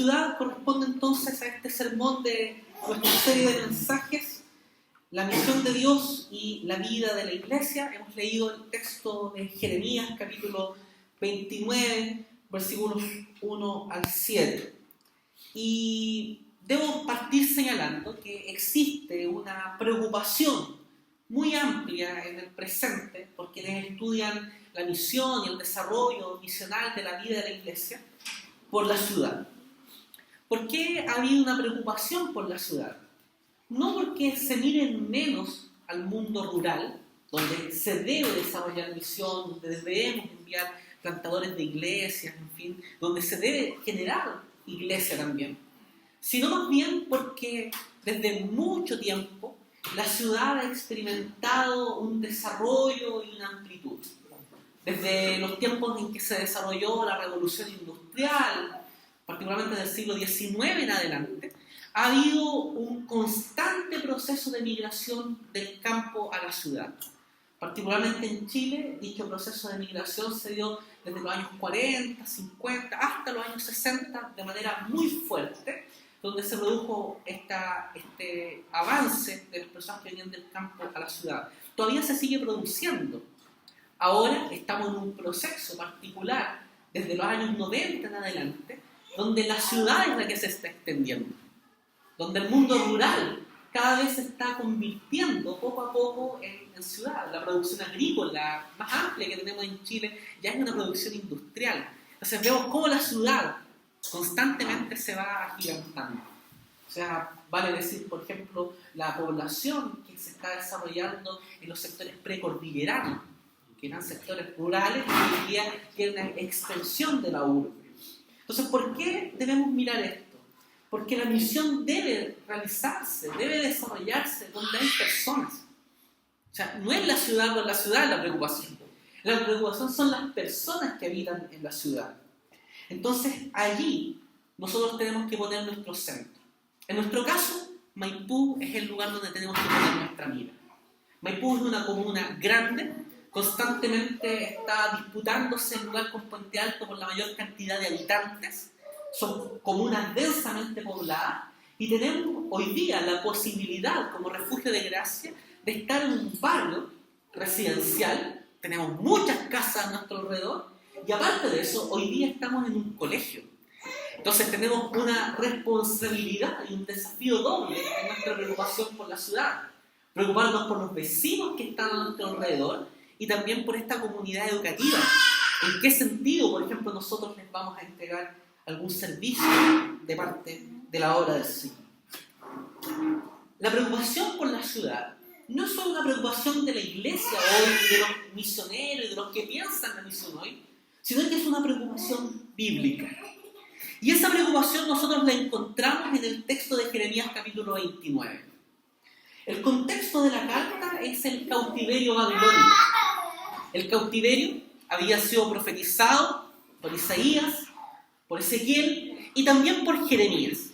ciudad corresponde entonces a este sermón de nuestra serie de mensajes, la misión de Dios y la vida de la iglesia. Hemos leído el texto de Jeremías, capítulo 29, versículos 1 al 7. Y debo partir señalando que existe una preocupación muy amplia en el presente por quienes estudian la misión y el desarrollo misional de la vida de la iglesia por la ciudad. ¿Por qué ha habido una preocupación por la ciudad? No porque se miren menos al mundo rural, donde se debe desarrollar misión, donde debemos enviar plantadores de iglesias, en fin, donde se debe generar iglesia también, sino más bien porque desde mucho tiempo la ciudad ha experimentado un desarrollo y una amplitud. Desde los tiempos en que se desarrolló la revolución industrial, particularmente del siglo XIX en adelante, ha habido un constante proceso de migración del campo a la ciudad. Particularmente en Chile, dicho proceso de migración se dio desde los años 40, 50, hasta los años 60, de manera muy fuerte, donde se produjo este avance de las personas que venían del campo a la ciudad. Todavía se sigue produciendo. Ahora estamos en un proceso particular, desde los años 90 en adelante, donde la ciudad es la que se está extendiendo, donde el mundo rural cada vez se está convirtiendo poco a poco en ciudad. La producción agrícola más amplia que tenemos en Chile ya es una producción industrial. Entonces vemos cómo la ciudad constantemente se va agigantando. O sea, vale decir, por ejemplo, la población que se está desarrollando en los sectores precordilleranos, que eran sectores rurales y hoy día tienen una extensión de la urbe. Entonces, ¿por qué debemos mirar esto? Porque la misión debe realizarse, debe desarrollarse donde hay personas. O sea, no es la ciudad por la ciudad la preocupación. La preocupación son las personas que habitan en la ciudad. Entonces, allí nosotros tenemos que poner nuestro centro. En nuestro caso, Maipú es el lugar donde tenemos que poner nuestra mira. Maipú es una comuna grande, constantemente está disputándose el lugar con Puente Alto por la mayor cantidad de habitantes. Son comunas densamente pobladas y tenemos hoy día la posibilidad, como refugio de gracia, de estar en un barrio residencial. Tenemos muchas casas a nuestro alrededor y aparte de eso, hoy día estamos en un colegio. Entonces tenemos una responsabilidad y un desafío doble en nuestra preocupación por la ciudad. Preocuparnos por los vecinos que están a nuestro alrededor y también por esta comunidad educativa. ¿En qué sentido, por ejemplo, nosotros les vamos a entregar algún servicio de parte de la obra del Señor? La preocupación por la ciudad no es solo una preocupación de la iglesia hoy, de los misioneros y de los que piensan la misión hoy, sino que es una preocupación bíblica. Y esa preocupación nosotros la encontramos en el texto de Jeremías capítulo 29. El contexto de la carta es el cautiverio babilónico. El cautiverio había sido profetizado por Isaías, por Ezequiel y también por Jeremías.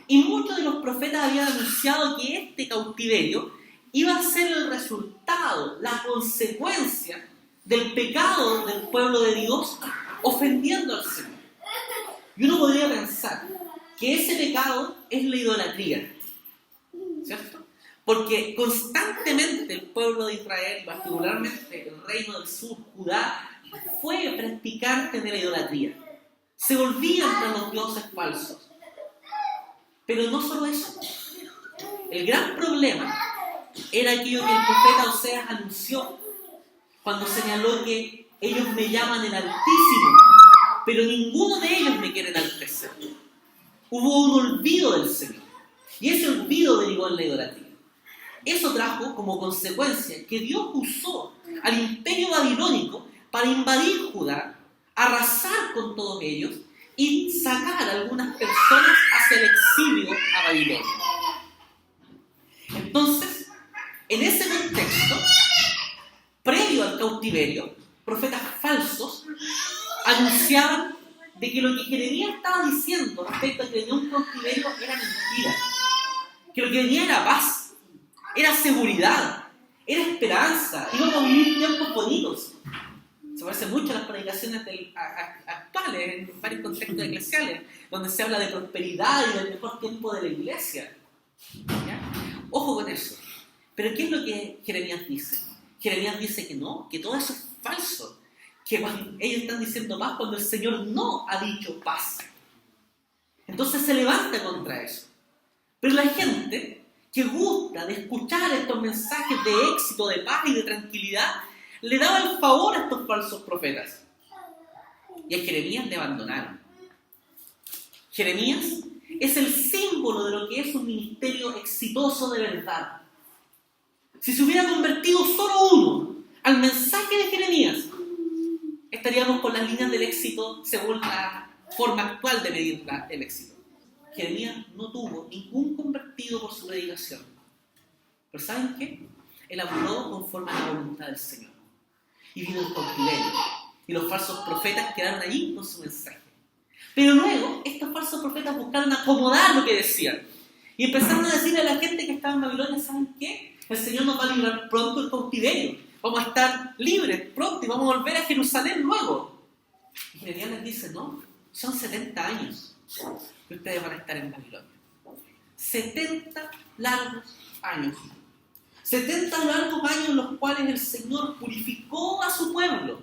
Y muchos de los profetas habían anunciado que este cautiverio iba a ser el resultado, la consecuencia del pecado del pueblo de Dios ofendiendo al Señor. Y uno podría pensar que ese pecado es la idolatría, ¿cierto? Porque constantemente el pueblo de Israel, particularmente el reino del sur, Judá, fue practicante de la idolatría. Se volvían tras los dioses falsos. Pero no solo eso. El gran problema era aquello que el profeta Oseas anunció cuando señaló que ellos me llaman el Altísimo, pero ninguno de ellos me quiere enaltecer. Hubo un olvido del Señor. Y ese olvido derivó en la idolatría. Eso trajo como consecuencia que Dios usó al imperio babilónico para invadir Judá, arrasar con todos ellos y sacar a algunas personas hacia el exilio a Babilonia. Entonces, en ese contexto, previo al cautiverio, profetas falsos anunciaban de que lo que Jeremías estaba diciendo respecto a que venía un cautiverio era mentira, que lo que venía era paz, era seguridad, era esperanza, íbamos a vivir tiempos bonitos. Se parece mucho a las predicaciones actuales, en varios contextos eclesiales, donde se habla de prosperidad y del mejor tiempo de la iglesia. ¿Ya? Ojo con eso. Pero ¿qué es lo que Jeremías dice? Jeremías dice que no, que todo eso es falso. Que ellos están diciendo paz cuando el Señor no ha dicho paz. Entonces se levanta contra eso. Pero la gente que gusta de escuchar estos mensajes de éxito, de paz y de tranquilidad, le daba el favor a estos falsos profetas. Y a Jeremías le abandonaron. Jeremías es el símbolo de lo que es un ministerio exitoso de verdad. Si se hubiera convertido solo uno al mensaje de Jeremías, estaríamos con las líneas del éxito según la forma actual de medir el éxito. Jeremías no tuvo ningún convertido por su predicación. Pero ¿saben qué? Él habló conforme a la voluntad del Señor. Y vino el cautiverio. Y los falsos profetas quedaron allí con su mensaje. Pero luego, estos falsos profetas buscaron acomodar lo que decían. Y empezaron a decirle a la gente que estaba en Babilonia, ¿saben qué? El Señor nos va a librar pronto del cautiverio. Vamos a estar libres pronto y vamos a volver a Jerusalén luego. Y Jeremías les dice, no, son 70 años que ustedes van a estar en Babilonia. 70 largos años. 70 largos años en los cuales el Señor purificó a su pueblo.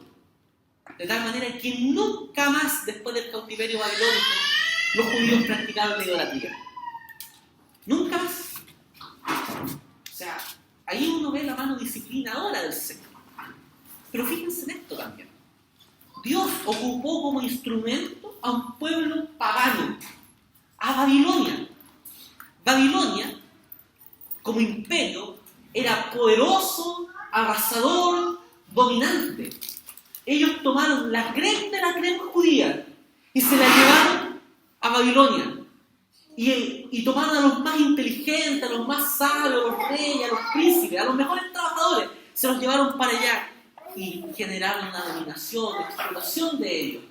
De tal manera que nunca más, después del cautiverio babilónico, los judíos practicaron la idolatría. Nunca más. O sea, ahí uno ve la mano disciplinadora del Señor. Pero fíjense en esto también. Dios ocupó como instrumento a un pueblo pagano, a Babilonia. Babilonia, como imperio, era poderoso, arrasador, dominante. Ellos tomaron la crema de la crema judía y se la llevaron a Babilonia. Y tomaron a los más inteligentes, a los más sabios, a los reyes, a los príncipes, a los mejores trabajadores, se los llevaron para allá y generaron una dominación, una explotación de ellos.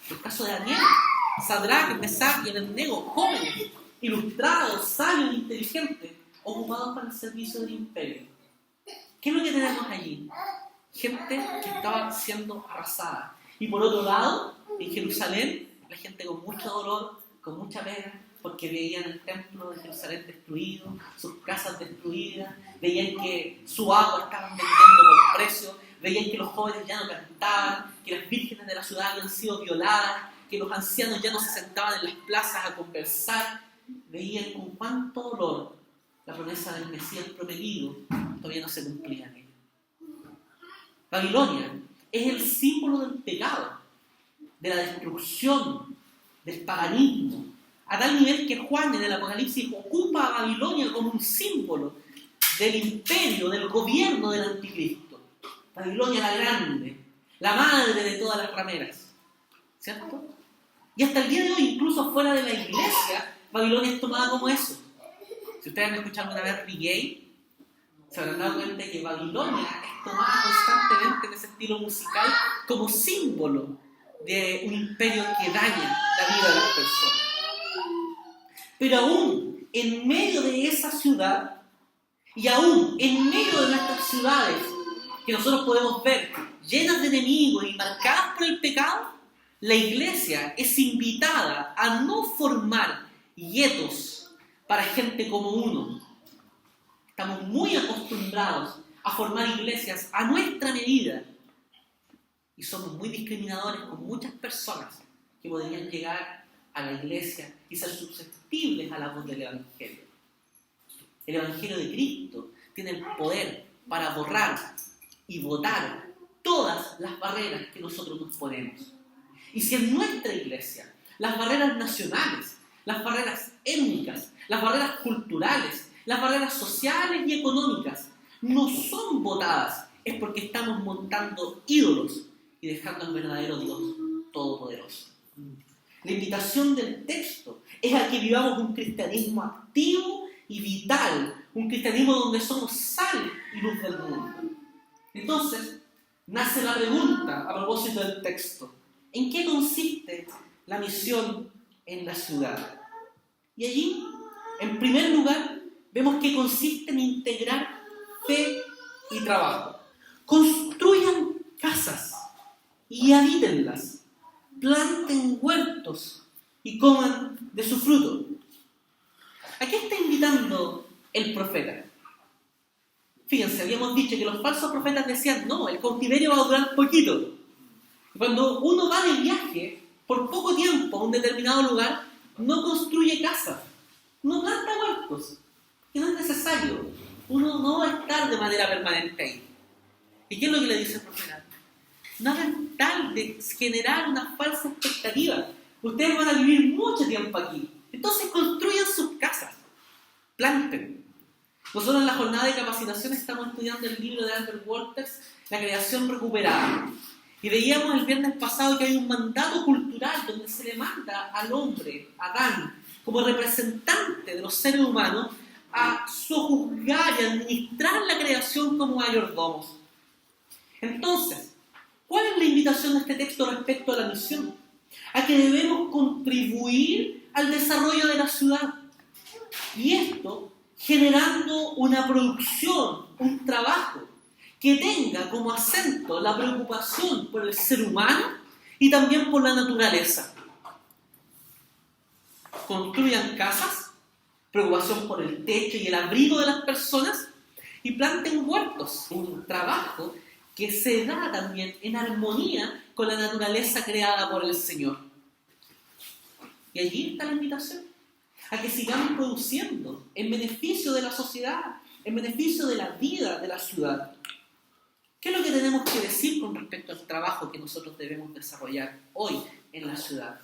El caso de Daniel, Sadrach, Mesach y Abednego, jóvenes, ilustrados, sabios, inteligentes, ocupados para el servicio del imperio. ¿Qué es lo que tenemos allí? Gente que estaba siendo arrasada. Y por otro lado, en Jerusalén, la gente con mucho dolor, con mucha pena, porque veían el templo de Jerusalén destruido, sus casas destruidas, veían que su agua estaban vendiendo por precio, veían que los jóvenes ya no cantaban, que las vírgenes de la ciudad habían sido violadas, que los ancianos ya no se sentaban en las plazas a conversar, veían con cuánto dolor la promesa del Mesías prometido todavía no se cumplía en ellos. Babilonia es el símbolo del pecado, de la destrucción, del paganismo, a tal nivel que Juan en el Apocalipsis ocupa a Babilonia como un símbolo del imperio, del gobierno del anticristo. Babilonia la grande, la madre de todas las rameras, ¿cierto? Y hasta el día de hoy, incluso fuera de la iglesia, Babilonia es tomada como eso. Si ustedes han escuchado alguna vez reggae, se habrán dado cuenta que Babilonia es tomada constantemente en ese estilo musical como símbolo de un imperio que daña la vida de las personas. Pero aún en medio de esa ciudad, y aún en medio de nuestras ciudades, que nosotros podemos ver llenas de enemigos y marcadas por el pecado, la iglesia es invitada a no formar guetos para gente como uno. Estamos muy acostumbrados a formar iglesias a nuestra medida y somos muy discriminadores con muchas personas que podrían llegar a la iglesia y ser susceptibles a la voz del Evangelio. El Evangelio de Cristo tiene el poder para borrar y botar todas las barreras que nosotros nos ponemos. Y si en nuestra iglesia las barreras nacionales, las barreras étnicas, las barreras culturales, las barreras sociales y económicas no son botadas, es porque estamos montando ídolos y dejando al verdadero Dios todopoderoso. La invitación del texto es a que vivamos un cristianismo activo y vital, un cristianismo donde somos sal y luz del mundo. Entonces, nace la pregunta a propósito del texto: ¿en qué consiste la misión en la ciudad? Y allí, en primer lugar, vemos que consiste en integrar fe y trabajo. Construyan casas, y habítenlas, planten huertos y coman de su fruto. ¿A qué está invitando el profeta? Fíjense, habíamos dicho que los falsos profetas decían, no, el cautiverio va a durar poquito. Cuando uno va de viaje por poco tiempo a un determinado lugar, no construye casas, no planta huertos, que no es necesario. Uno no va a estar de manera permanente ahí. ¿Y qué es lo que le dice el profeta? No hagan tal de generar una falsa expectativa. Ustedes van a vivir mucho tiempo aquí. Entonces construyan sus casas, planten. Nosotros en la jornada de capacitación estamos estudiando el libro de Albert Wolters, La creación recuperada. Y veíamos el viernes pasado que hay un mandato cultural donde se le manda al hombre, Adán, como representante de los seres humanos, a sojuzgar y administrar la creación como mayordomos. Entonces, ¿cuál es la invitación de este texto respecto a la misión? A que debemos contribuir al desarrollo de la ciudad. Y esto generando una producción, un trabajo que tenga como acento la preocupación por el ser humano y también por la naturaleza. Construyan casas, preocupación por el techo y el abrigo de las personas, y planten huertos, un trabajo que se da también en armonía con la naturaleza creada por el Señor. Y allí está la invitación, a que sigamos produciendo en beneficio de la sociedad, en beneficio de la vida de la ciudad. ¿Qué es lo que tenemos que decir con respecto al trabajo que nosotros debemos desarrollar hoy en la ciudad?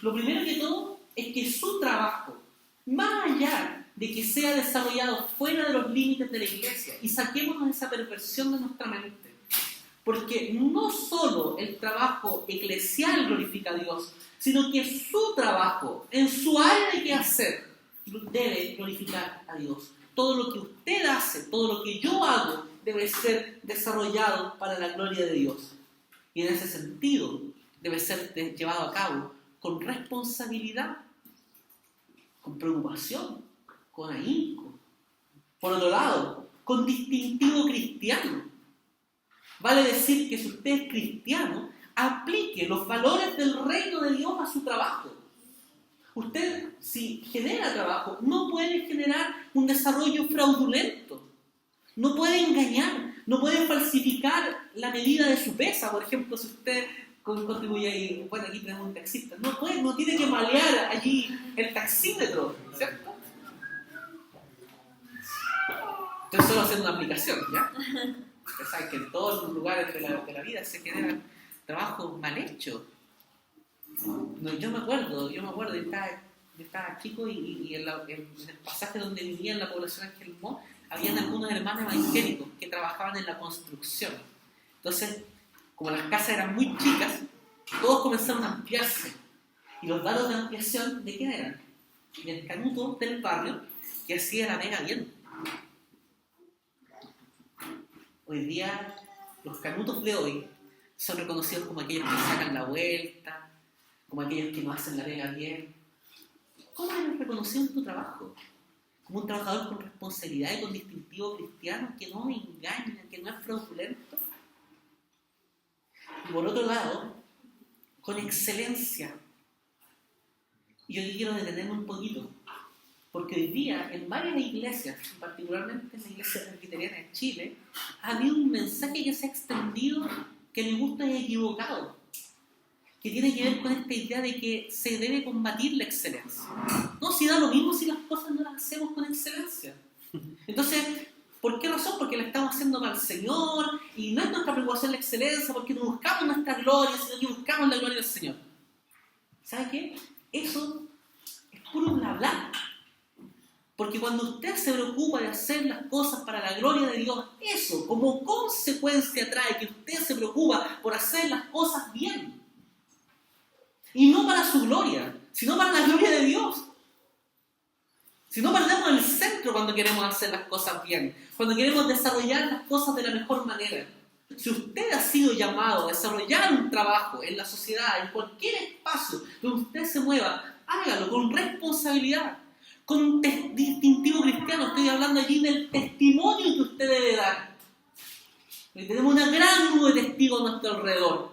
Lo primero que todo es que su trabajo, más allá de que sea desarrollado fuera de los límites de la iglesia, y saquémonos esa perversión de nuestra mente, porque no solo el trabajo eclesial glorifica a Dios, sino que su trabajo, en su área de qué hacer, debe glorificar a Dios. Todo lo que usted hace, todo lo que yo hago, debe ser desarrollado para la gloria de Dios. Y en ese sentido, debe ser llevado a cabo con responsabilidad, con preocupación, con ahínco. Por otro lado, con distintivo cristiano. Vale decir que si usted es cristiano, aplique los valores del reino de Dios a su trabajo. Usted, si genera trabajo, no puede generar un desarrollo fraudulento. No puede engañar, no puede falsificar la medida de su pesa. Por ejemplo, si usted contribuye ahí, bueno, aquí tenemos un taxista, no tiene que malear allí el taxímetro, ¿cierto? Estoy solo haciendo una aplicación, ¿ya? Ustedes saben que en todos los lugares de la vida se generan trabajos mal hechos. No, yo me acuerdo, yo estaba chico y en el pasaje donde vivía en la población Angelmó, habían algunos hermanos evangélicos que trabajaban en la construcción. Entonces, como las casas eran muy chicas, todos comenzaron a ampliarse. Y los datos de ampliación, ¿de quién eran? Del canuto del barrio que hacía la mega bien. Hoy día, los canutos de hoy son reconocidos como aquellos que sacan la vuelta, como aquellos que no hacen la vega bien. ¿Cómo eres reconocido en tu trabajo? Como un trabajador con responsabilidad y con distintivo cristiano, que no engaña, que no es fraudulento. Y por otro lado, con excelencia. Y yo aquí quiero detenerme un poquito, porque hoy día en varias iglesias, particularmente en la iglesia presbiteriana de Chile, ha habido un mensaje que se ha extendido que a mi gusto es equivocado, que tiene que ver con esta idea de que se debe combatir la excelencia. No, si da lo mismo si las cosas no las hacemos con excelencia. Entonces, ¿por qué razón? Porque la estamos haciendo para el Señor, y no es nuestra preocupación la excelencia, porque no buscamos nuestra gloria, sino que buscamos la gloria del Señor. ¿Sabe qué? Eso es puro bla bla. Porque cuando usted se preocupa de hacer las cosas para la gloria de Dios, eso como consecuencia trae que usted se preocupa por hacer las cosas bien. Y no para su gloria, sino para la gloria de Dios. Si no perdemos el centro cuando queremos hacer las cosas bien, cuando queremos desarrollar las cosas de la mejor manera. Si usted ha sido llamado a desarrollar un trabajo en la sociedad, en cualquier espacio donde usted se mueva, hágalo con responsabilidad, con un distintivo cristiano. Estoy hablando allí del testimonio que usted debe dar. Y tenemos una gran nube de testigos a nuestro alrededor.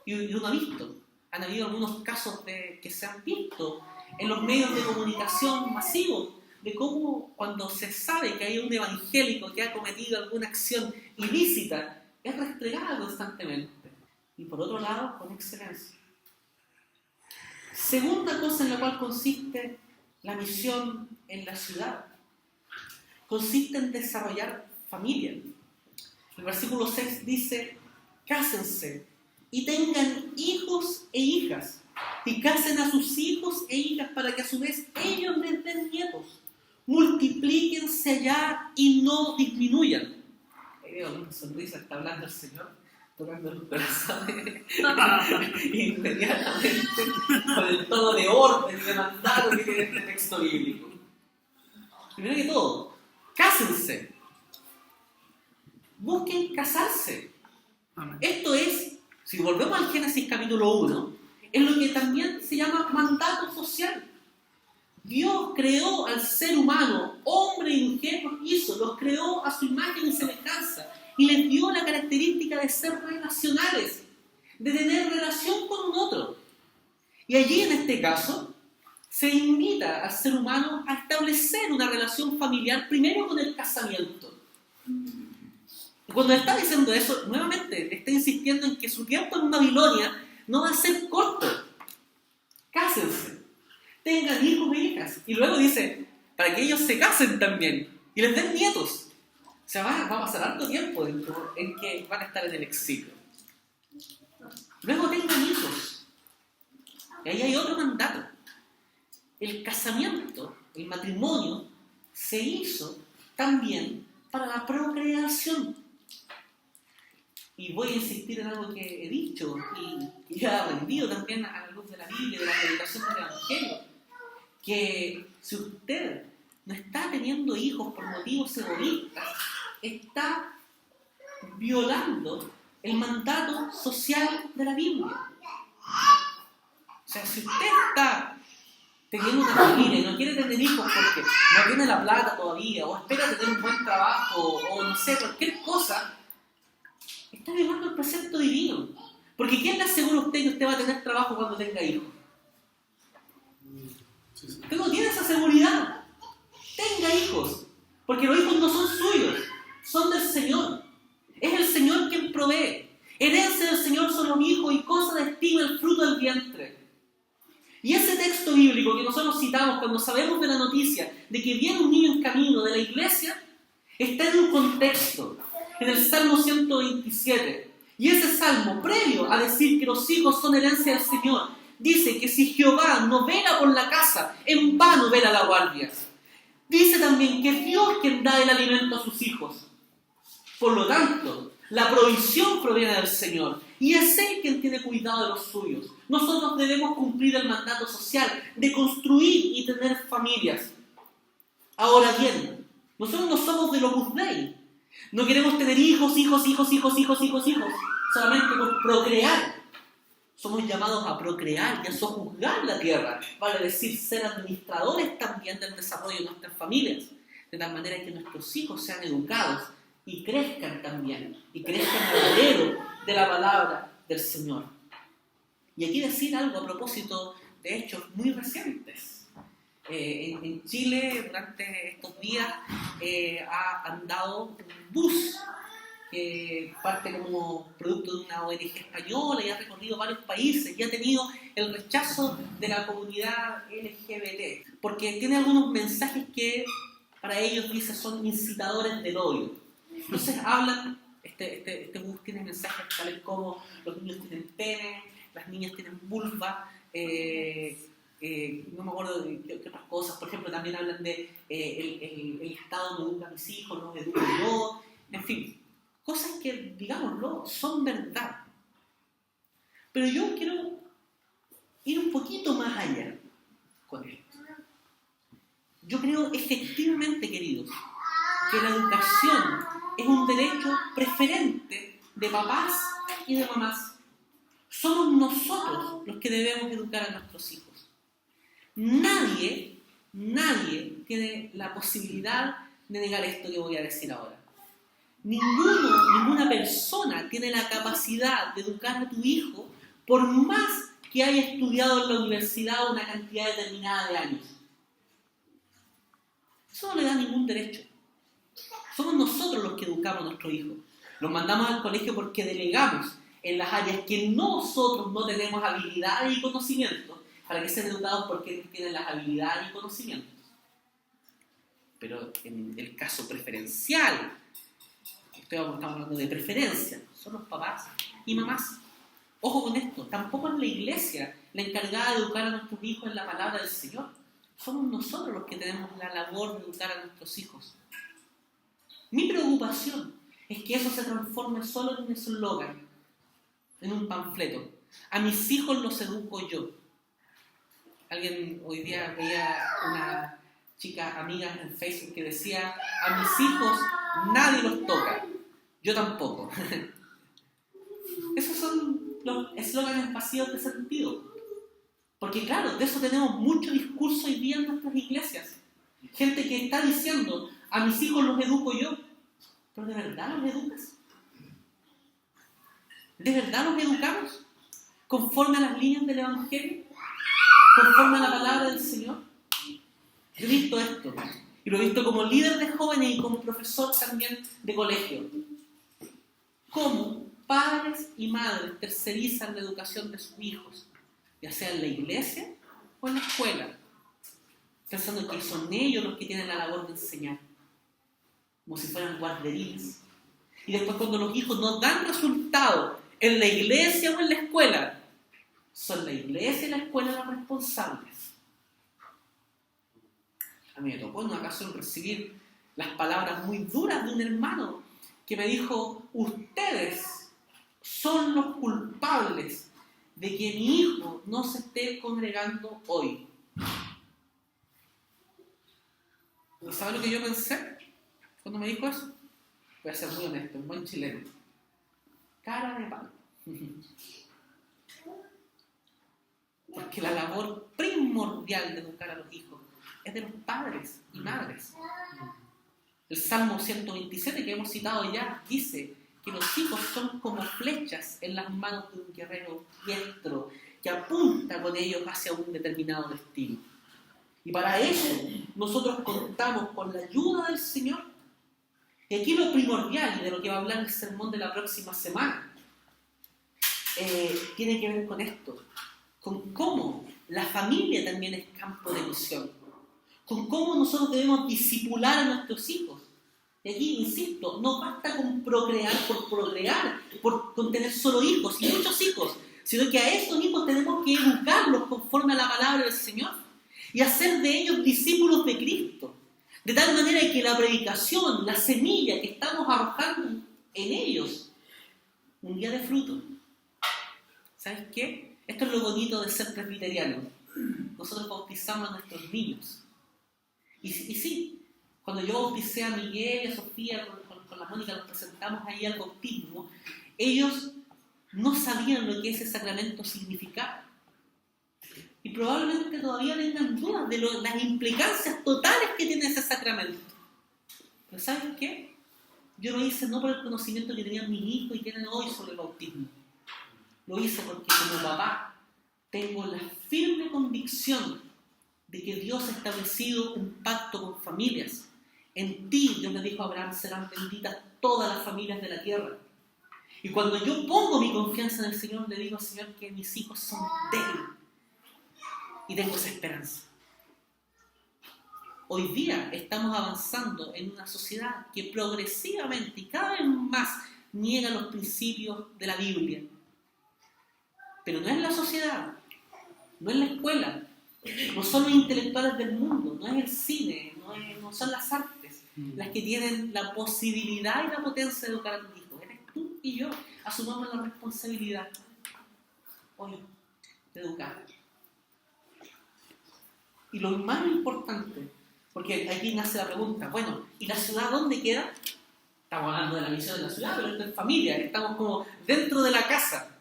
Y uno ha visto, han habido algunos casos que se han visto en los medios de comunicación masivos, de cómo cuando se sabe que hay un evangélico que ha cometido alguna acción ilícita, es restregada constantemente. Y por otro lado, con excelencia. Segunda cosa en la cual consiste la misión en la ciudad. Consiste en desarrollar familia. El versículo 6 dice, cásense y tengan hijos e hijas, y casen a sus hijos e hijas para que a su vez ellos les den nietos. Multiplíquense allá y no disminuyan. Ahí veo una sonrisa, está hablando el Señor, tocando los corazones inmediatamente con el tono de orden y de mandato que tiene este texto bíblico. Primero que todo, cásense. Busquen casarse. Esto es, si volvemos al Génesis capítulo 1, es lo que también se llama mandato social. Dios creó al ser humano, hombre y mujer los hizo, los creó a su imagen y semejanza y les dio la característica de ser relacionales, de tener relación con un otro. Y allí en este caso se invita al ser humano a establecer una relación familiar primero con el casamiento. Y cuando está diciendo eso, nuevamente está insistiendo en que su tiempo en Babilonia no va a ser corto. Cásense, tengan hijos e hijas. Y luego dice, para que ellos se casen también y les den nietos. O sea, va a pasar harto tiempo en que van a estar en el exilio. Luego tengan hijos. Y ahí hay otro mandato. El casamiento, el matrimonio, se hizo también para la procreación. Y voy a insistir en algo que he dicho y he aprendido también a la luz de la Biblia, de la predicación del Evangelio, que si usted no está teniendo hijos por motivos egoístas, está violando el mandato social de la Biblia. O sea, si usted está teniendo una familia y no quiere tener hijos porque no tiene la plata todavía, o espera tener un buen trabajo, o no sé, cualquier cosa, está violando el precepto divino. Porque ¿quién le asegura a usted que usted va a tener trabajo cuando tenga hijos? Usted no tiene esa seguridad. Tenga hijos, porque los hijos no son suyos, son del Señor. Es el Señor quien provee. Herencia del Señor son los hijos y cosa de estima el fruto del vientre. Y ese texto bíblico que nosotros citamos cuando sabemos de la noticia de que viene un niño en camino de la iglesia, está en un contexto, en el Salmo 127. Y ese salmo, previo a decir que los hijos son herencia del Señor, dice que si Jehová no vela por la casa, en vano vela la guardia. Dice también que es Dios quien da el alimento a sus hijos. Por lo tanto, la provisión proviene del Señor y es Él quien tiene cuidado de los suyos. Nosotros debemos cumplir el mandato social de construir y tener familias. Ahora bien, nosotros no somos del Opus Dei. No queremos tener hijos, solamente por procrear. Somos llamados a procrear y a sojuzgar la tierra, vale decir, ser administradores también del desarrollo de nuestras familias, de tal manera que nuestros hijos sean educados y crezcan también, y crezcan al heredero de la palabra del Señor. Y aquí decir algo a propósito de hechos muy recientes. En Chile, durante estos días, ha andado un bus que parte como producto de una ONG española y ha recorrido varios países y ha tenido el rechazo de la comunidad LGBT, porque tiene algunos mensajes que para ellos, dice, son incitadores del odio. Entonces hablan, este bus tiene mensajes tales como los niños tienen pene, las niñas tienen vulva, no me acuerdo de qué otras cosas. Por ejemplo, también hablan de el Estado no educa a mis hijos, no educa yo, en fin, cosas que, digámoslo, son verdad. Pero yo quiero ir un poquito más allá con esto. Yo creo efectivamente, queridos, que la educación es un derecho preferente de papás y de mamás. Somos nosotros los que debemos educar a nuestros hijos. Nadie tiene la posibilidad de negar esto que voy a decir ahora. Ninguna persona tiene la capacidad de educar a tu hijo por más que haya estudiado en la universidad una cantidad determinada de años. Eso no le da ningún derecho. Somos nosotros los que educamos a nuestros hijos. Los mandamos al colegio porque delegamos en las áreas que nosotros no tenemos habilidades y conocimientos para que sean educados porque ellos tienen las habilidades y conocimientos. Pero en el caso preferencial, estamos hablando de preferencia, son los papás y mamás. Ojo con esto, tampoco es la iglesia la encargada de educar a nuestros hijos en la palabra del Señor. Somos nosotros los que tenemos la labor de educar a nuestros hijos. Mi preocupación es que eso se transforme solo en un eslogan, en un panfleto. A mis hijos los educo yo. Alguien hoy día veía una chica amiga en Facebook que decía: a mis hijos nadie los toca, yo tampoco. Esos son los eslóganes vacíos de sentido. Porque claro, de eso tenemos mucho discurso hoy día en nuestras iglesias. Gente que está diciendo: a mis hijos los educo yo. ¿Pero de verdad los educas? ¿De verdad los educamos? ¿Conforme a las líneas del Evangelio? ¿Conforme a la palabra del Señor? Yo he visto esto. Y lo he visto como líder de jóvenes y como profesor también de colegio. Cómo padres y madres tercerizan la educación de sus hijos, ya sea en la iglesia o en la escuela, pensando que son ellos los que tienen la labor de enseñar, como si fueran guarderías. Y después, cuando los hijos no dan resultado en la iglesia o en la escuela, son la iglesia y la escuela los responsables. A mí me tocó en una ocasión recibir las palabras muy duras de un hermano que me dijo: ustedes son los culpables de que mi hijo no se esté congregando hoy. ¿Y sabe lo que yo pensé cuando me dijo eso? Voy a ser muy honesto, en buen chileno. Cara de palo. Porque la labor primordial de educar a los hijos es de los padres y madres. El Salmo 127 que hemos citado ya dice que los hijos son como flechas en las manos de un guerrero diestro que apunta con ellos hacia un determinado destino. Y para eso nosotros contamos con la ayuda del Señor. Y aquí lo primordial, y de lo que va a hablar el sermón de la próxima semana, tiene que ver con esto, con cómo la familia también es campo de misión, con cómo nosotros debemos discipular a nuestros hijos. Y aquí, insisto, no basta con procrear, con tener solo hijos y muchos hijos, sino que a estos hijos tenemos que educarlos conforme a la palabra del Señor y hacer de ellos discípulos de Cristo, de tal manera que la predicación, la semilla que estamos arrojando en ellos, un día de fruto. ¿Sabes qué? Esto es lo bonito de ser presbiteriano. Nosotros bautizamos a nuestros niños. Y sí, cuando yo bauticé a Miguel y a Sofía con la Mónica, los presentamos ahí al bautismo, ellos no sabían lo que ese sacramento significaba. Y probablemente todavía tengan dudas de las implicancias totales que tiene ese sacramento. Pero ¿sabes qué? Yo lo hice no por el conocimiento que tenían mis hijos y tienen hoy sobre el bautismo. Lo hice porque como papá tengo la firme convicción de que Dios ha establecido un pacto con familias. En ti, Dios le dijo a Abraham, serán benditas todas las familias de la tierra. Y cuando yo pongo mi confianza en el Señor, le digo al Señor que mis hijos son de Él. Y tengo esa esperanza. Hoy día estamos avanzando en una sociedad que progresivamente y cada vez más niega los principios de la Biblia. Pero no es la sociedad, no es la escuela, no son los intelectuales del mundo, no es el cine, no son las artes las que tienen la posibilidad y la potencia de educar a tus hijos. Eres tú y yo, asumamos la responsabilidad hoy de educar. Y lo más importante, porque aquí nace la pregunta, bueno, ¿y la ciudad dónde queda? Estamos hablando de la misión de la ciudad, pero esto es familia, estamos como dentro de la casa.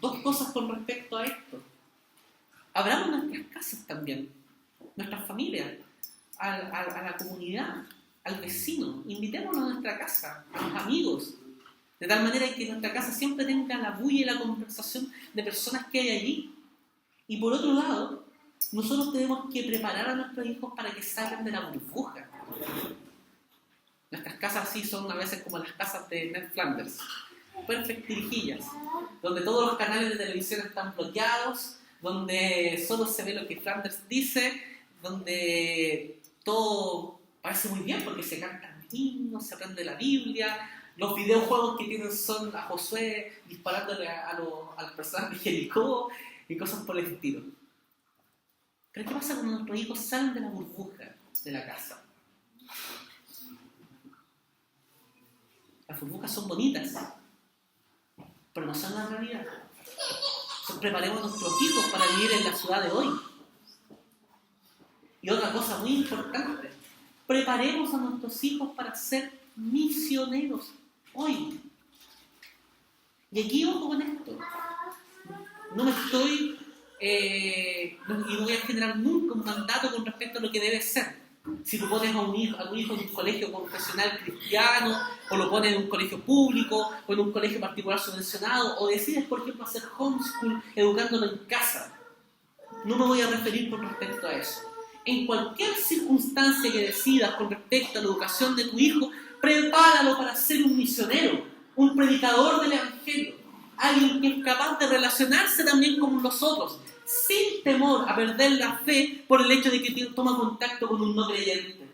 Dos cosas con respecto a esto. Abramos nuestras casas también, nuestras familias, a la comunidad, al vecino. Invitémoslo a nuestra casa, a los amigos. De tal manera que nuestra casa siempre tenga la bulla y la conversación de personas que hay allí. Y por otro lado, nosotros tenemos que preparar a nuestros hijos para que salgan de la burbuja. Nuestras casas así son a veces como las casas de Ned Flanders, perfectirijillas, donde todos los canales de televisión están bloqueados, donde solo se ve lo que Flanders dice, donde todo parece muy bien porque se cantan himnos, se aprende la Biblia, los videojuegos que tienen son a Josué disparándole a las personas de Jericó y cosas por el estilo. Pero ¿qué pasa cuando nuestros hijos salen de la burbuja de la casa? Las burbujas son bonitas, pero no son la realidad. Entonces preparemos a nuestros hijos para vivir en la ciudad de hoy. Y otra cosa muy importante, preparemos a nuestros hijos para ser misioneros hoy. Y aquí ojo con esto. No me estoy y no voy a generar nunca un mandato con respecto a lo que debe ser. Si tú pones a tu hijo en un colegio confesional cristiano, o lo pones en un colegio público, o en un colegio particular subvencionado, o decides, por ejemplo, hacer homeschool, educándolo en casa, no me voy a referir con respecto a eso. En cualquier circunstancia que decidas con respecto a la educación de tu hijo, prepáralo para ser un misionero, un predicador del Evangelio, alguien que es capaz de relacionarse también con los otros, sin temor a perder la fe por el hecho de que toma contacto con un no creyente.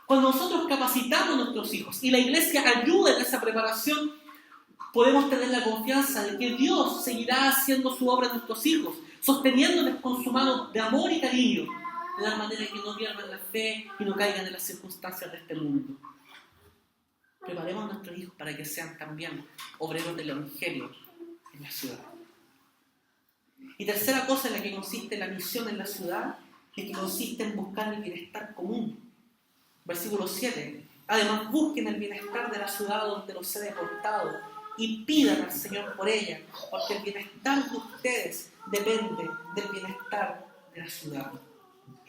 Cuando nosotros capacitamos a nuestros hijos y la iglesia ayuda en esa preparación, podemos tener la confianza de que Dios seguirá haciendo su obra en nuestros hijos, sosteniéndoles con su mano de amor y cariño, de tal manera que no pierdan la fe y no caigan en las circunstancias de este mundo. Preparemos a nuestros hijos para que sean también obreros del Evangelio en la ciudad. Y tercera cosa en la que consiste la misión en la ciudad, es que consiste en buscar el bienestar común. Versículo 7. Además, busquen el bienestar de la ciudad donde los he deportado y pidan al Señor por ella, porque el bienestar de ustedes depende del bienestar de la ciudad.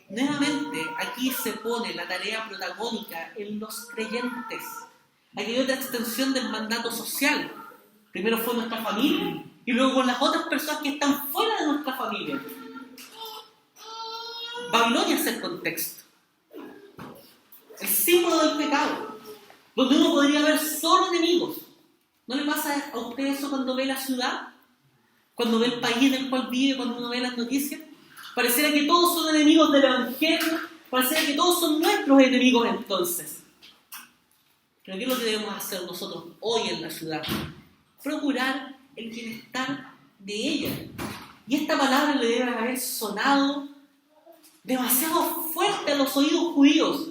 Nuevamente, aquí se pone la tarea protagónica en los creyentes. Aquí hay otra extensión del mandato social. Primero fue nuestra familia, y luego con las otras personas que están fuera de nuestra familia. Babilonia es el contexto, el símbolo del pecado, donde uno podría ver solo enemigos. ¿No le pasa a usted eso cuando ve la ciudad? Cuando ve el país en el cual vive, cuando uno ve las noticias. Pareciera que todos son enemigos del Evangelio, pareciera que todos son nuestros enemigos entonces. Pero ¿qué es lo que debemos hacer nosotros hoy en la ciudad? Procurar el bienestar de ella. Y esta palabra le debe haber sonado demasiado fuerte a los oídos judíos.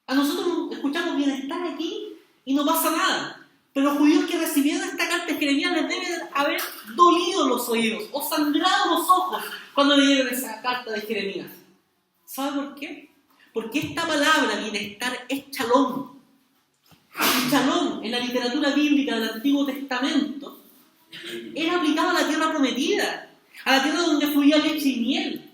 A nosotros escuchamos bienestar aquí y no pasa nada. Pero los judíos que recibieron esta carta de Jeremías les deben haber dolido los oídos o sangrado los ojos cuando leyeron esa carta de Jeremías. ¿Sabe por qué? Porque esta palabra bienestar es shalom. El shalom en la literatura bíblica del Antiguo Testamento era aplicado a la tierra prometida, a la tierra donde fluía leche y miel,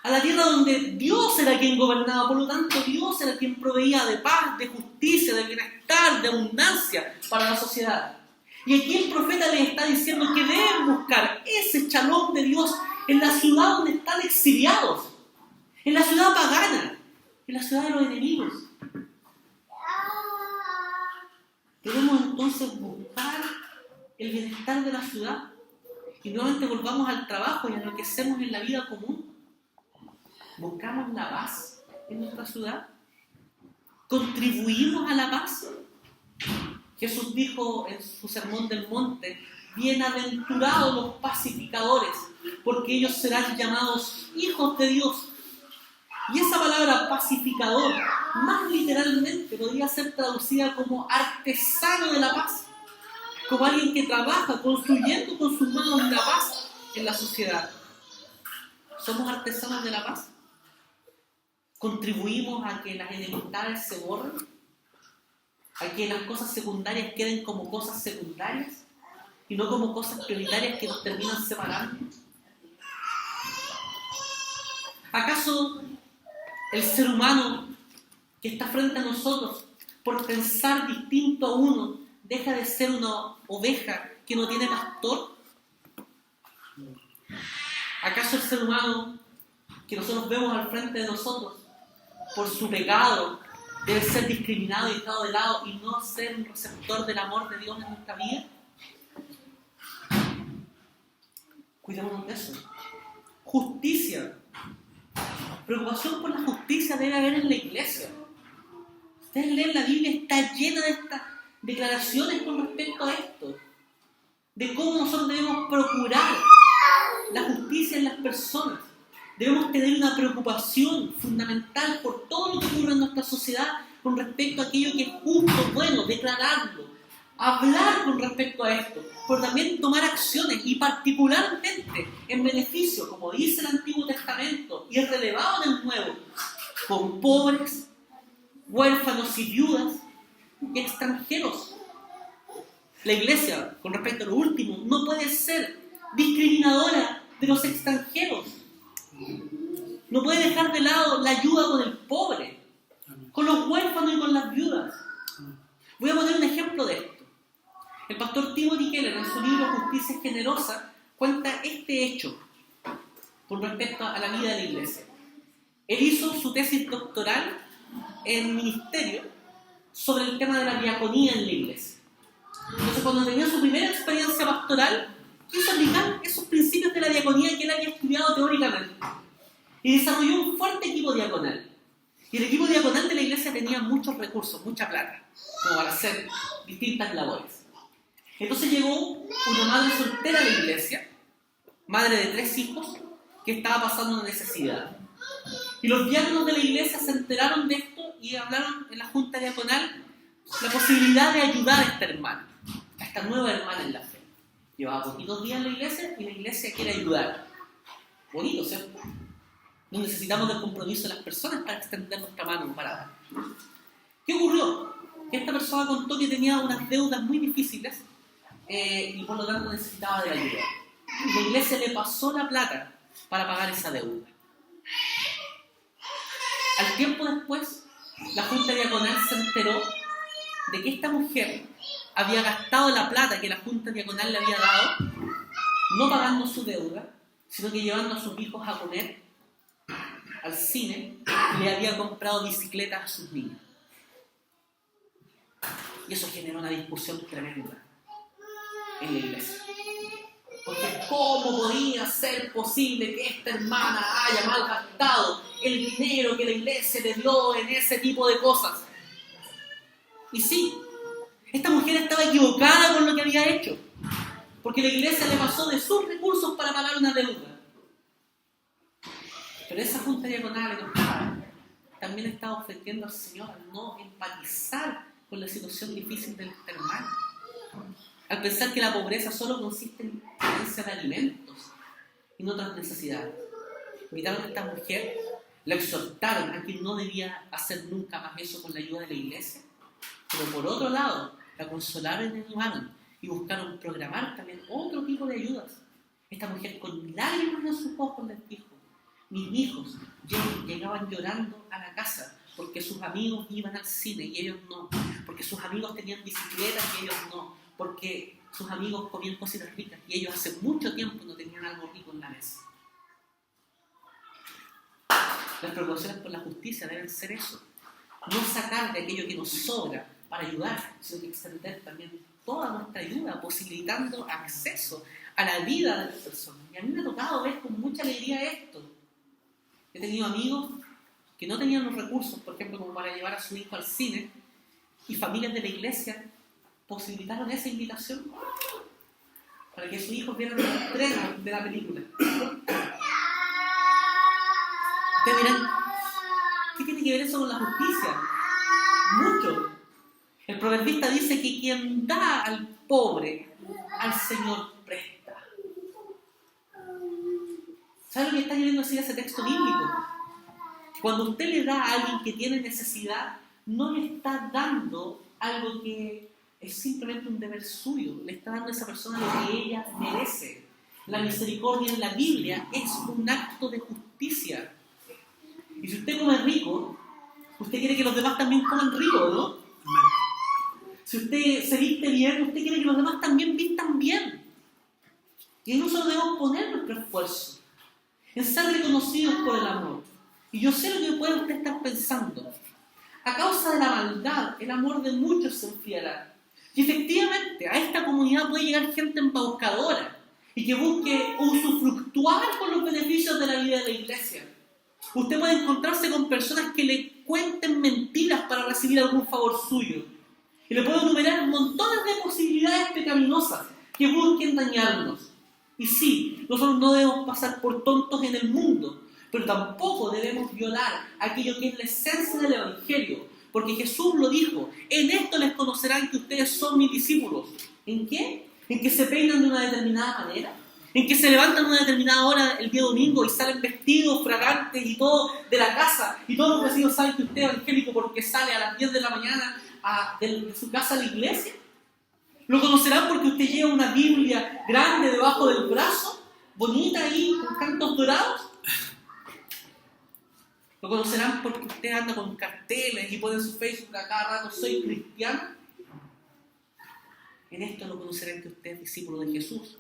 a la tierra donde Dios era quien gobernaba. Por lo tanto, Dios era quien proveía de paz, de justicia, de bienestar, de abundancia para la sociedad. Y aquí el profeta les está diciendo que deben buscar ese shalom de Dios en la ciudad donde están exiliados, en la ciudad pagana, en la ciudad de los enemigos. Debemos entonces buscar el bienestar de la ciudad y nuevamente volvamos al trabajo y a lo que hacemos en la vida común. ¿Buscamos la paz en nuestra ciudad? ¿Contribuimos a la paz? Jesús dijo en su sermón del monte: bienaventurados los pacificadores, porque ellos serán llamados hijos de Dios. Y esa palabra pacificador, más literalmente, podría ser traducida como artesano de la paz, como alguien que trabaja construyendo con sus manos la paz en la sociedad. ¿Somos artesanos de la paz? ¿Contribuimos a que las enemistades se borren? ¿A que las cosas secundarias queden como cosas secundarias y no como cosas prioritarias que nos terminan separando? ¿Acaso el ser humano que está frente a nosotros, por pensar distinto a uno, deja de ser una oveja que no tiene pastor? ¿Acaso el ser humano que nosotros vemos al frente de nosotros, por su pecado, debe ser discriminado y dejado de lado y no ser un receptor del amor de Dios en nuestra vida? Cuidémonos de eso. Justicia. Preocupación por la justicia debe haber en la iglesia. Ustedes leen la Biblia, está llena de estas declaraciones con respecto a esto. De cómo nosotros debemos procurar la justicia en las personas. Debemos tener una preocupación fundamental por todo lo que ocurre en nuestra sociedad con respecto a aquello que es justo, bueno, declararlo, hablar con respecto a esto, pero también tomar acciones y particularmente en beneficio, como dice el Antiguo Testamento y es relevado en el Nuevo, con pobres, huérfanos y viudas y extranjeros. La iglesia, con respecto a lo último, no puede ser discriminadora de los extranjeros. No puede dejar de lado la ayuda con el pobre, con los huérfanos y con las viudas. Voy a poner un ejemplo de esto. El pastor Timothy Keller, en su libro Justicia Generosa, cuenta este hecho con respecto a la vida de la iglesia. Él hizo su tesis doctoral en ministerio sobre el tema de la diaconía en la iglesia. Entonces, cuando tenía su primera experiencia pastoral, quiso aplicar esos principios de la diaconía que él había estudiado teóricamente. Y desarrolló un fuerte equipo diaconal. Y el equipo diaconal de la iglesia tenía muchos recursos, mucha plata, como para hacer distintas labores. Entonces llegó una madre soltera a la iglesia, madre de 3 hijos, que estaba pasando una necesidad. Y los diáconos de la iglesia se enteraron de esto y hablaron en la junta diaconal la posibilidad de ayudar a esta hermana, a esta nueva hermana en la fe. Llevaba poquitos días en la iglesia y la iglesia quiere ayudar. Bonito, ¿cierto? No necesitamos del compromiso de las personas para extender nuestra mano para dar. ¿Qué ocurrió? Que esta persona contó que tenía unas deudas muy difíciles y por lo tanto necesitaba de ayuda. Y la iglesia le pasó la plata para pagar esa deuda. Al tiempo después, la junta diaconal se enteró de que esta mujer había gastado la plata que la junta diaconal le había dado, no pagando su deuda, sino que llevando a sus hijos a comer al cine y le había comprado bicicletas a sus niños. Y eso generó una discusión tremenda en la iglesia. Porque ¿cómo podía ser posible que esta hermana haya malgastado el dinero que la iglesia le dio en ese tipo de cosas? Y sí, esta mujer estaba equivocada con lo que había hecho, porque la iglesia le pasó de sus recursos para pagar una deuda. Pero esa junta diaconal también estaba ofreciendo al Señor a no empatizar con la situación difícil de esta hermana. Al pensar que la pobreza solo consiste en carencia de alimentos y no otras necesidades. Invitaron a esta mujer, la exhortaron a que no debía hacer nunca más eso con la ayuda de la iglesia, pero por otro lado, la consolaron y animaron y buscaron programar también otro tipo de ayudas. Esta mujer con lágrimas en sus ojos les dijo: mis hijos llegaban llorando a la casa porque sus amigos iban al cine y ellos no, porque sus amigos tenían bicicletas y ellos no, porque sus amigos comían cositas ricas y ellos hace mucho tiempo no tenían algo rico en la mesa. Las preocupaciones por la justicia deben ser eso, no sacar de aquello que nos sobra para ayudar, sino que extender también toda nuestra ayuda, posibilitando acceso a la vida de las personas. Y a mí me ha tocado ver con mucha alegría esto. He tenido amigos que no tenían los recursos, por ejemplo, como para llevar a su hijo al cine, y familias de la iglesia posibilitaron esa invitación para que sus hijos vieran el estreno de la película. Ustedes dirán, ¿qué tiene que ver eso con la justicia? Mucho. El proverbista dice que quien da al pobre, al Señor presta. ¿Sabe lo que está queriendo decir ese texto bíblico? Cuando usted le da a alguien que tiene necesidad, no le está dando algo que es simplemente un deber suyo, le está dando a esa persona lo que ella merece. La misericordia en la Biblia es un acto de justicia. Y si usted come rico, usted quiere que los demás también coman rico, ¿no? Si Si usted se viste bien, usted quiere que los demás también vistan bien. Y en eso debemos poner nuestro esfuerzo, en ser reconocidos por el amor. Y yo sé lo que puede usted estar pensando. A causa de la maldad, el amor de muchos se enfriará. Y efectivamente, a esta comunidad puede llegar gente embaucadora y que busque usufructuar con los beneficios de la vida de la iglesia. Usted puede encontrarse con personas que le cuenten mentiras para recibir algún favor suyo. Y le puedo enumerar montones de posibilidades pecaminosas que busquen dañarnos. Y sí, nosotros no debemos pasar por tontos en el mundo, pero tampoco debemos violar aquello que es la esencia del Evangelio, porque Jesús lo dijo: en esto les conocerán que ustedes son mis discípulos. ¿En qué? ¿En que se peinan de una determinada manera? ¿En que se levantan a una determinada hora el día domingo y salen vestidos, fragantes y todo de la casa? Y todos los vecinos saben que usted es evangélico porque sale a las 10 de la mañana de su casa a la iglesia. ¿Lo conocerán porque usted lleva una Biblia grande debajo del brazo, bonita ahí, con cantos dorados? ¿Lo conocerán porque usted anda con carteles y pone en su Facebook a cada rato: soy cristiano? En esto lo conocerán que usted es discípulo de Jesús,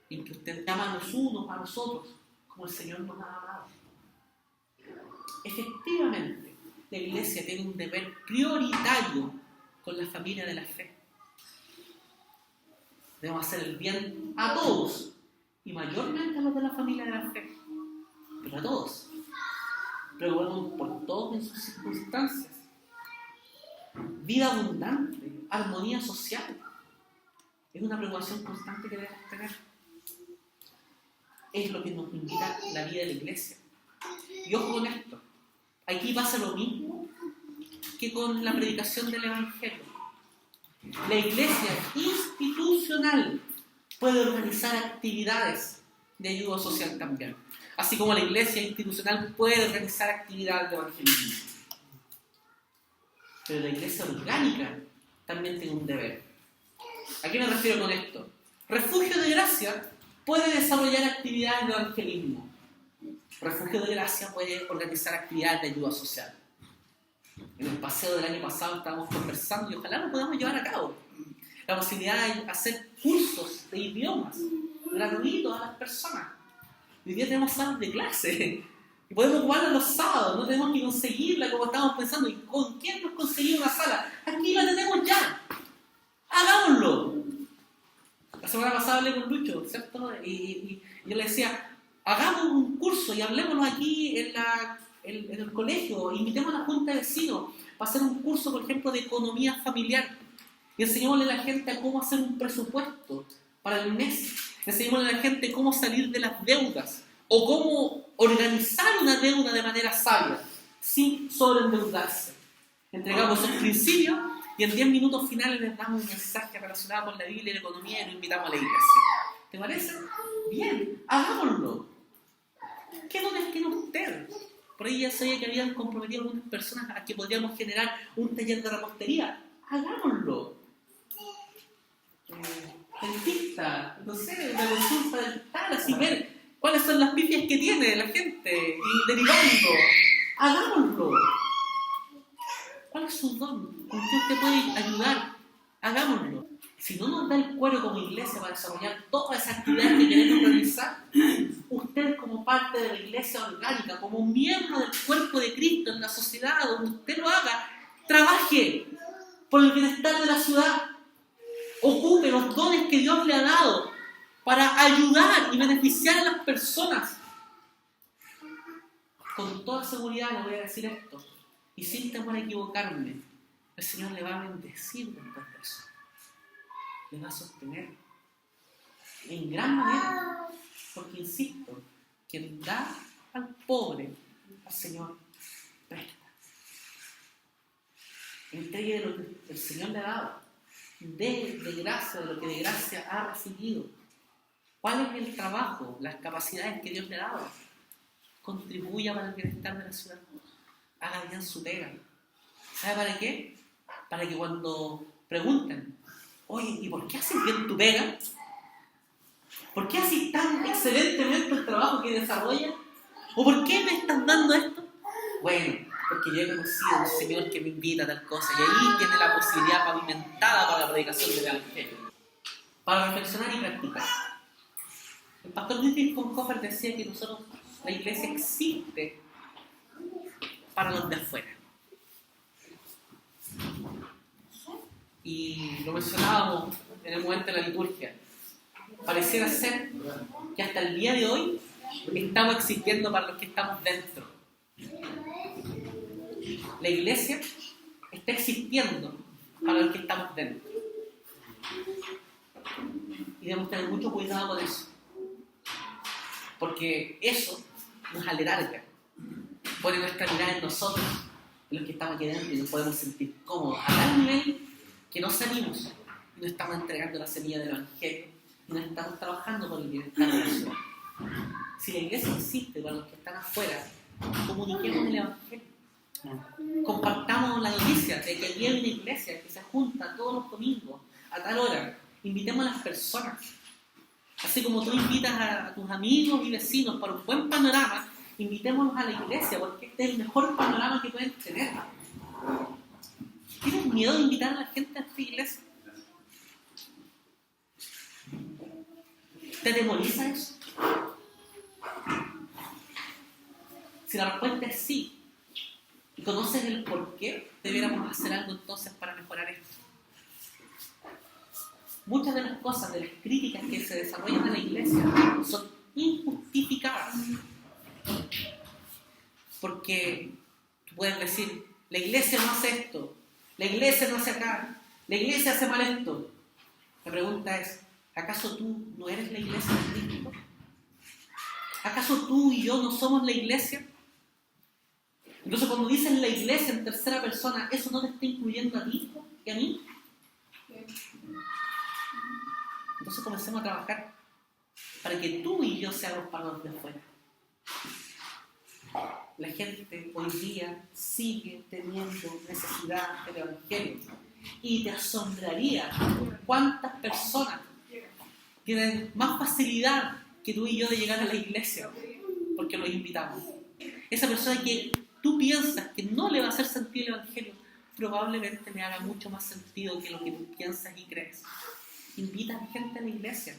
y en que usted ama a los unos a los otros como el Señor nos ha amado. Efectivamente, la iglesia tiene un deber prioritario con la familia de la fe. Debemos hacer el bien a todos, y mayormente a los de la familia de la fe, pero a todos. Preocupémonos por todos en sus circunstancias. Vida abundante, armonía social, es una preocupación constante que debemos tener. Es lo que nos invita la vida de la iglesia. Y ojo con esto, aquí pasa lo mismo que con la predicación del Evangelio. La iglesia institucional puede organizar actividades de ayuda social también, así como la iglesia institucional puede organizar actividades de evangelismo. Pero la iglesia orgánica también tiene un deber. ¿A qué me refiero con esto? Refugio de Gracia puede desarrollar actividades de evangelismo. Refugio de Gracia puede organizar actividades de ayuda social. En el paseo del año pasado estábamos conversando y ojalá lo podamos llevar a cabo. La posibilidad de hacer cursos de idiomas gratuitos a las personas. Hoy día tenemos salas de clase y podemos jugarla los sábados, no tenemos que conseguirla como estábamos pensando. ¿Y con quién nos conseguimos una sala? Aquí la tenemos ya. ¡Hagámoslo! La semana pasada hablé con Lucho, ¿cierto? Y yo le decía: hagamos un curso y hablemoslo aquí en el colegio, invitemos a la junta de vecinos para hacer un curso, por ejemplo, de economía familiar, y enseñémosle a la gente a cómo hacer un presupuesto para el mes, enseñémosle a la gente cómo salir de las deudas o cómo organizar una deuda de manera sabia sin sobreendeudarse. Entregamos esos principios y en 10 minutos finales les damos un mensaje relacionado con la Biblia y la economía y nos invitamos a la iglesia. ¿Te parece? Bien, hagámoslo. ¿Qué dones tiene usted? Por ahí ya sabía que habían comprometido algunas personas a que podríamos generar un taller de repostería. Hagámoslo. Dentista, no sé, una consulta dental, así ver cuáles son las pifias que tiene la gente y derivando. Hagámoslo. ¿Cuál es su don? ¿Con qué usted puede ayudar? Hagámoslo. Si no nos da el cuero como iglesia para desarrollar todas esas actividades que queremos realizar, usted como parte de la iglesia orgánica, como miembro del cuerpo de Cristo en la sociedad donde usted lo haga, trabaje por el bienestar de la ciudad. Ocupe los dones que Dios le ha dado para ayudar y beneficiar a las personas. Con toda seguridad le voy a decir esto, y sin temor a equivocarme, el Señor le va a bendecir después de eso. Le va a sostener en gran manera, porque insisto, quien da al pobre, al Señor presta. Entregue de lo que el Señor le ha dado, de gracia, de lo que de gracia ha recibido. ¿Cuál es el trabajo, las capacidades que Dios le ha dado? Contribuya para el bienestar de la ciudad. Haga bien su pega. ¿Sabe para qué? Para que cuando pregunten: oye, ¿y por qué haces bien tu pega? ¿Por qué haces tan excelentemente el trabajo que desarrollas? ¿O por qué me estás dando esto? Bueno, porque yo he conocido a un Señor que me invita a tal cosa, y ahí tiene la posibilidad pavimentada para la predicación del Evangelio, para reflexionar y practicar. El pastor Dietrich Bonhoeffer decía que la iglesia existe para los de afuera. Y lo mencionábamos en el momento de la liturgia. Pareciera ser que hasta el día de hoy estamos existiendo para los que estamos dentro. La iglesia está existiendo para los que estamos dentro. Y debemos tener mucho cuidado con eso. Porque eso nos alarga. Pone nuestra mirada en nosotros, en los que estamos aquí dentro, y nos podemos sentir cómodos a tal nivel que no salimos y no estamos entregando la semilla del Evangelio y no estamos trabajando por el bienestar de la ciudad. Si la iglesia existe para los que están afuera, comuniquemos el Evangelio. Compartamos la noticia de que aquí hay una iglesia que se junta todos los domingos a tal hora. Invitemos a las personas. Así como tú invitas a tus amigos y vecinos para un buen panorama, invitémoslos a la iglesia, porque este es el mejor panorama que pueden tener. ¿Tienes miedo de invitar a la gente a esta iglesia? ¿Te atemoriza eso? Si la respuesta es sí, y conoces el por qué, debiéramos hacer algo entonces para mejorar esto. Muchas de las cosas, de las críticas que se desarrollan en la iglesia, son injustificadas. Porque tú puedes decir, la iglesia no hace esto, la iglesia no hace acá, la iglesia hace mal esto. La pregunta es, ¿acaso tú no eres la iglesia de Cristo? ¿Acaso tú y yo no somos la iglesia? Entonces cuando dicen la iglesia en tercera persona, ¿eso no te está incluyendo a ti y a mí? Entonces comencemos a trabajar para que tú y yo seamos para los de afuera. La gente hoy día sigue teniendo necesidad del Evangelio. Y te asombraría cuántas personas tienen más facilidad que tú y yo de llegar a la iglesia porque los invitamos. Esa persona que tú piensas que no le va a hacer sentido el Evangelio, probablemente le haga mucho más sentido que lo que tú piensas y crees. Invita a gente a la iglesia,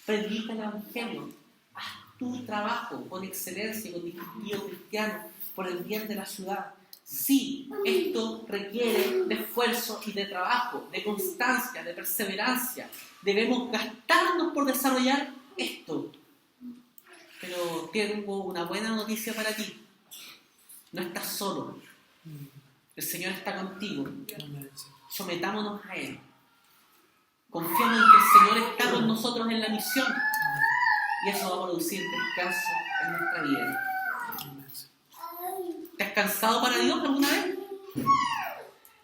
predica el Evangelio, haz tu trabajo con excelencia, con distintivo cristiano, por el bien de la ciudad. Sí, esto requiere de esfuerzo y de trabajo, de constancia, de perseverancia. Debemos gastarnos por desarrollar esto. Pero tengo una buena noticia para ti. No estás solo. El Señor está contigo. Sometámonos a Él. Confiamos en que el Señor está con nosotros en la misión. Y eso va a producir descanso en nuestra vida. ¿Te has cansado para Dios alguna vez?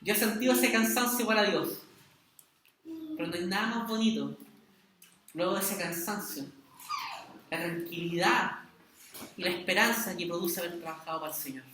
Yo he sentido ese cansancio para Dios. Pero no hay nada más bonito luego de ese cansancio. La tranquilidad y la esperanza que produce haber trabajado para el Señor.